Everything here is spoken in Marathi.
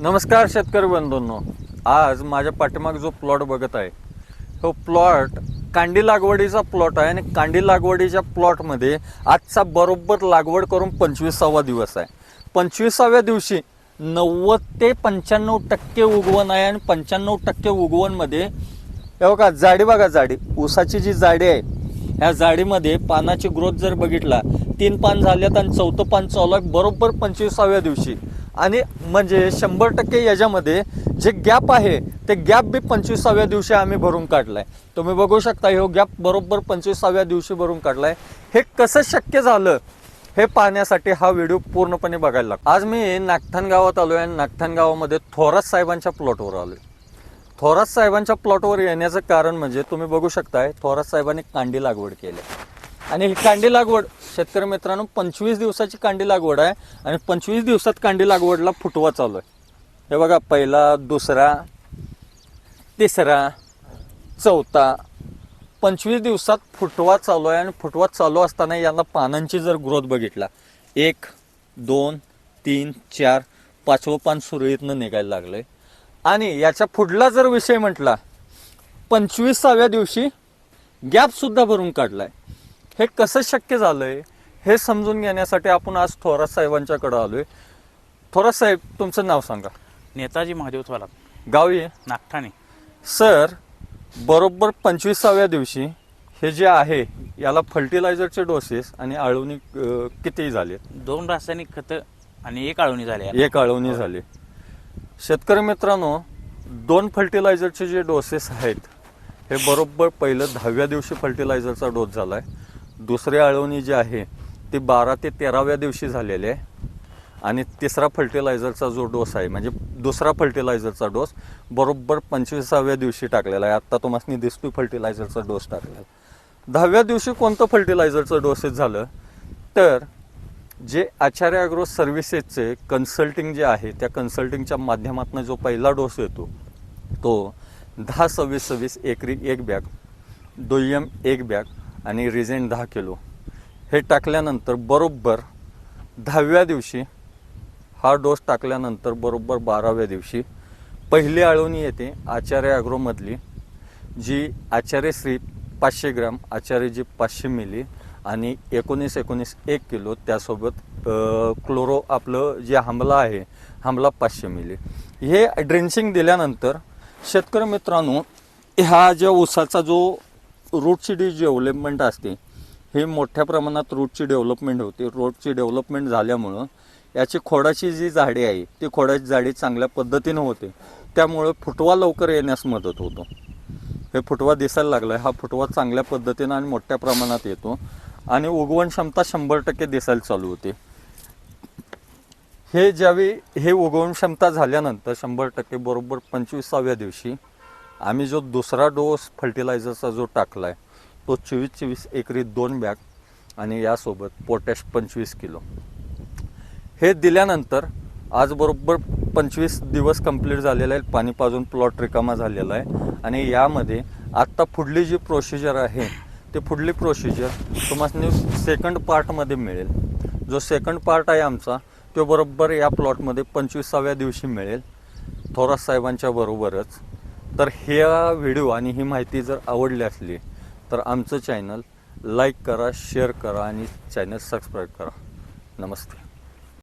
नमस्कार शेतकरी बंधूंनो, आज माझ्या पाठीमाग जो प्लॉट बघत आहे तो प्लॉट कांडी लागवडीचा प्लॉट आहे आणि कांडी लागवडीच्या प्लॉटमध्ये आजचा बरोबर लागवड करून 25वा दिवस आहे. 25व्या दिवशी 90 ते 95% उगवण आहे आणि 95% उगवणमध्ये हे बघा जाडी बघा, जाडी ऊसाची जी जाडी आहे ह्या जाडीमध्ये पानाची ग्रोथ जर बघितला 3 पान झाल्यात आणि 4थं पान चालू आहे बरोबर 25व्या दिवशी. आणि म्हणजे 100% याच्यामध्ये जे गॅप आहे ते गॅप बी 25व्या दिवशी आम्ही भरून काढलाय. तुम्ही बघू शकता हे गॅप बरोबर 25व्या दिवशी भरून काढलाय. हे कसं शक्य झालं हे पाहण्यासाठी हा व्हिडिओ पूर्णपणे बघायला लागतो. आज मी नागठाण गावात आलोय आणि नागठाण गावामध्ये थोरात साहेबांच्या प्लॉटवर आलोय. थोरात साहेबांच्या प्लॉटवर येण्याचं कारण म्हणजे तुम्ही बघू शकताय थोरात साहेबांनी कांडी लागवड केली आणि ही कांडी लागवड शेतकरी मित्रांनो 25 दिवसाची कांडी लागवड आहे आणि 25 दिवसात कांडी लागवडला फुटवा चालू आहे. हे बघा पहिला, दुसरा, तिसरा, चौथा 25 दिवसात फुटवा चालू आहे आणि फुटवा चालू असताना यांना पानांची जर ग्रोथ बघितला 1, 2, 3, 4 5वं पान सुरळीतनं निघायला लागलंय. आणि याच्या पुढला जर विषय म्हटला 25व्या दिवशी गॅप सुद्धा भरून काढलाय. हे कसं शक्य झालंय हे समजून घेण्यासाठी आपण आज थोरात साहेबांच्याकडे आलोय. थोरात साहेब तुमचं नाव सांगा. नेताजी महादेव थोरात, गाव आहे नागठाणे. सर, बरोबर 25व्या दिवशी हे जे आहे याला फर्टिलायझरचे डोसेस आणि आळवणी किती झाले? 2 रासायनिक खतं आणि 1 आळवणी झाली. 1 आळवणी झाली. शेतकरी मित्रांनो, 2 फर्टिलायझरचे जे डोसेस आहेत हे बरोबर पहिलं 10व्या दिवशी फर्टिलायझरचा डोस झालाय. दुसरी आळवणी जी आहे ती 12 ते 13व्या दिवशी झालेली आहे आणि तिसरा फर्टिलायझरचा जो डोस आहे म्हणजे दुसरा फर्टिलायझरचा डोस बरोबर 25व्या दिवशी टाकलेला आहे. आत्ता तुम्हाला दिसतोय फर्टिलायझरचा डोस टाकलेला. 10व्या दिवशी कोणतं फर्टिलायझरचं डोसेस झालं तर जे आचार्य ॲग्रो सर्व्हिसेसचे कन्सल्टिंग जे आहे त्या कन्सल्टिंगच्या माध्यमातून जो पहिला डोस येतो तो 10-26-26 एकरी 1 बॅग, दुय्यम 1 बॅग आणि रिझेंट 10 किलो हे टाकल्यानंतर बरोबर 10व्या दिवशी हा डोस टाकल्यानंतर बरोबर 12व्या दिवशी पहिली आळवणी येते आचार्य ॲग्रोमधली, जी आचार्य श्री 500 ग्रॅम, आचार्यजी 500 मिली आणि 19-19 1 किलो, त्यासोबत क्लोरो आपलं जे हामला आहे हामला 500 मिली. हे ड्रेंचिंग दिल्यानंतर शेतकरी मित्रांनो ह्या ज्या ऊसाचा जो रूटची डेव्हलपमेंट असते हे मोठ्या प्रमाणात रूटची डेव्हलपमेंट होते. रूटची डेव्हलपमेंट झाल्यामुळं याची खोडाची जी जाडी आहे ती खोडाची जाडी चांगल्या पद्धतीनं होते. त्यामुळं फुटवा लवकर येण्यास मदत होतो. हे फुटवा दिसायला लागला आहे. हा फुटवा चांगल्या पद्धतीनं आणि मोठ्या प्रमाणात येतो आणि उगवण क्षमता 100% दिसायला चालू होते. हे ज्यावेळी हे उगवण क्षमता झाल्यानंतर 100% बरोबर 25व्या दिवशी आम्ही जो दुसरा डोस फर्टिलायझरचा जो टाकला आहे तो 24-24 एकरी 2 बॅग आणि यासोबत पोटॅश 25 किलो हे दिल्यानंतर आज बरोबर 25 दिवस कंप्लीट झालेला आहे. पाणी पाजून प्लॉट रिकामा झालेला आहे आणि यामध्ये आत्ता पुढली जी प्रोसिजर आहे ते पुढली प्रोसिजर तुम्हाला सेकंड पार्टमध्ये मिळेल. जो सेकंड पार्ट आहे आमचा तो बरोबर या प्लॉटमध्ये 25व्या दिवशी मिळेल थोरात साहेबांच्या बरोबरच. तर ह्या व्हिडिओ आणि ही माहिती जर आवडली असली तर आमचं चॅनल लाईक करा, शेअर करा आणि चॅनल सबस्क्राईब करा. नमस्ते.